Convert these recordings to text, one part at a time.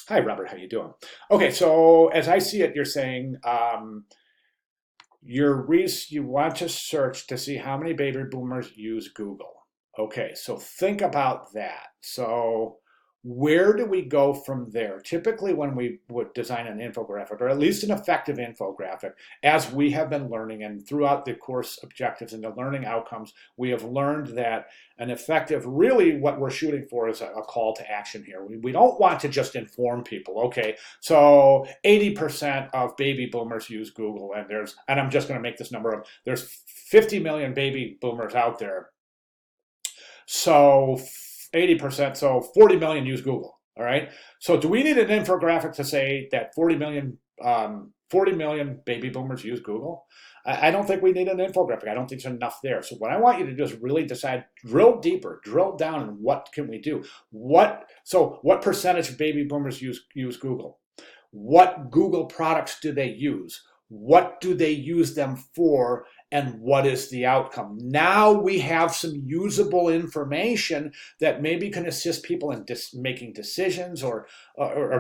Hi, Robert. How you doing? Okay, so as I see it, you're saying you want to search to see how many baby boomers use Google. Okay, so think about that. So where do we go from there? Typically, when we would design an infographic, or at least an effective infographic, as we have been learning and throughout the course objectives and the learning outcomes, we have learned that an effective, really what we're shooting for is a call to action here. We don't want to just inform people. Okay, so 80% of baby boomers use Google, and I'm just going to make this number up. There's 50 million baby boomers out there. So 80%, so 40 million use Google. All right. So do we need an infographic to say that 40 million baby boomers use Google? I don't think we need an infographic. I don't think there's enough there. So what I want you to do is really decide, drill deeper, drill down, and what can we do? What percentage of baby boomers use Google? What Google products do they use? What do they use them for? And what is the outcome? Now we have some usable information that maybe can assist people in making decisions or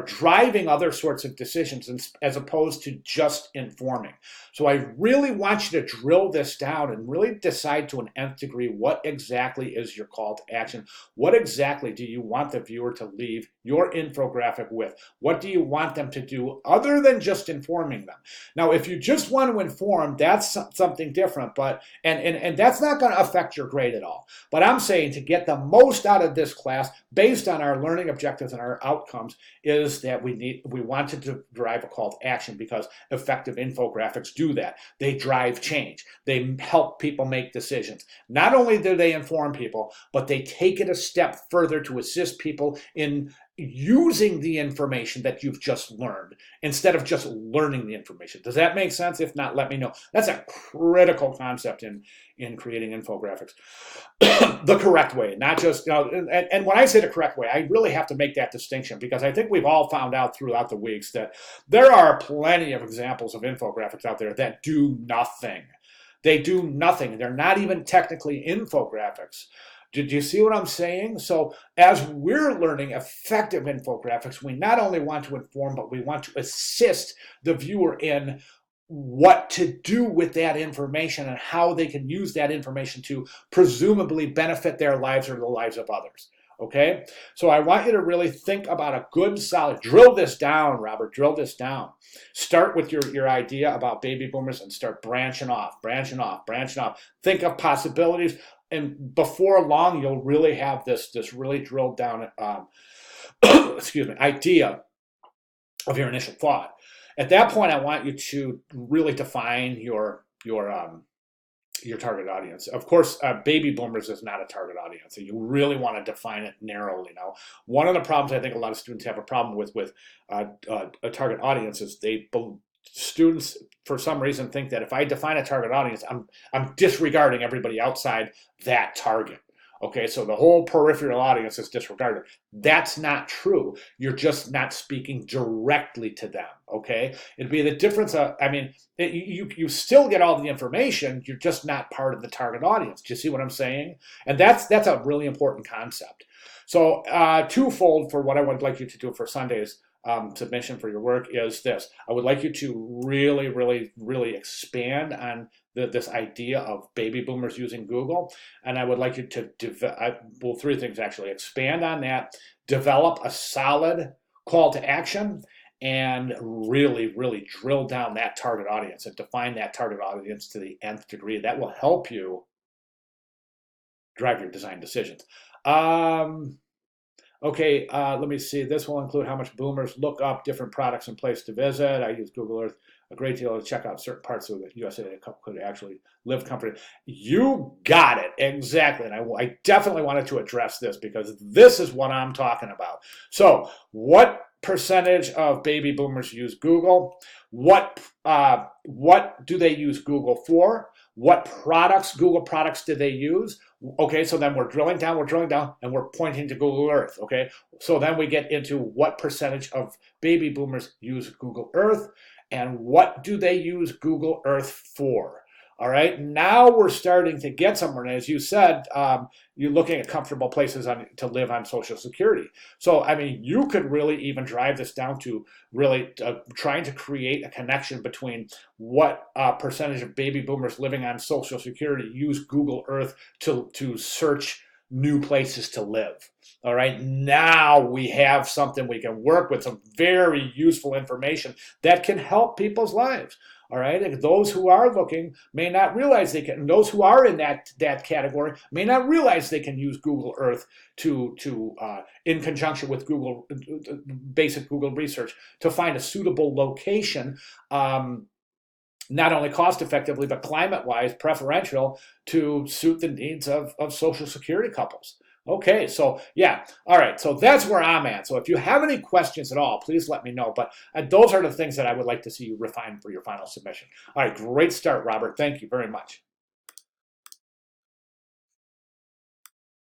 driving other sorts of decisions as opposed to just informing. So I really want you to drill this down and really decide to an nth degree what exactly is your call to action. What exactly do you want the viewer to leave your infographic with? What do you want them to do other than just informing them? Now, if you just want to inform, that's something different, but and that's not going to affect your grade at all. But I'm saying to get the most out of this class based on our learning objectives and our outcomes is that we want to drive a call to action, because effective infographics do that. They drive change. They help people make decisions. Not only do they inform people, but they take it a step further to assist people in using the information that you've just learned instead of just learning the information. Does that make sense? If not, let me know. That's a critical concept in creating infographics. The correct way, not just, and when I say the correct way, I really have to make that distinction, because I think we've all found out throughout the weeks that there are plenty of examples of infographics out there that do nothing. They do nothing. They're not even technically infographics. Did you see what I'm saying? So as we're learning effective infographics, we not only want to inform, but we want to assist the viewer in what to do with that information and how they can use that information to presumably benefit their lives or the lives of others. Okay, so I want you to really think about a good solid, drill this down, Robert, drill this down. Start with your idea about baby boomers and start branching off, branching off, branching off. Think of possibilities. And before long, you'll really have this really drilled down excuse me, idea of your initial thought. At that point, I want you to really define your target audience. Of course, baby boomers is not a target audience, so you really want to define it narrowly. Now, one of the problems I think a lot of students have a problem with a target audience is students for some reason think that if I define a target audience, I'm disregarding everybody outside that target. Okay, so the whole peripheral audience is disregarded. That's not true. You're just not speaking directly to them. Okay, it'd be the difference. You still get all the information. You're just not part of the target audience. Do you see what I'm saying? And that's a really important concept. So twofold for what I would like you to do for Sunday's submission for your work is this. I would like you to really, really, really expand on this idea of baby boomers using Google. And I would like you to, three things actually. Expand on that, develop a solid call to action, and really, really drill down that target audience and define that target audience to the nth degree. That will help you drive your design decisions. Okay, let me see. This will include how much boomers look up different products and place to visit. I use Google Earth a great deal to check out certain parts of the USA that could actually live comfortably. You got it, exactly. And I definitely wanted to address this because this is what I'm talking about. So what percentage of baby boomers use Google? What do they use Google for? What products, Google products, do they use? Okay, so then we're drilling down, and we're pointing to Google Earth, okay? So then we get into what percentage of baby boomers use Google Earth, and what do they use Google Earth for? All right, now we're starting to get somewhere. And as you said, you're looking at comfortable places to live on Social Security. So, I mean, you could really even drive this down to really trying to create a connection between what percentage of baby boomers living on Social Security use Google Earth to search new places to live. All right, now we have something we can work with, some very useful information that can help people's lives. All right, and those who are looking may not realize they can. Those who are in that category may not realize they can use Google Earth to in conjunction with Google basic Google research to find a suitable location. Not only cost effectively, but climate wise preferential to suit the needs of Social Security couples. Okay, so yeah, all right, so that's where I'm at. So if you have any questions at all, please let me know. But those are the things that I would like to see you refine for your final submission. All right, great start, Robert. Thank you very much.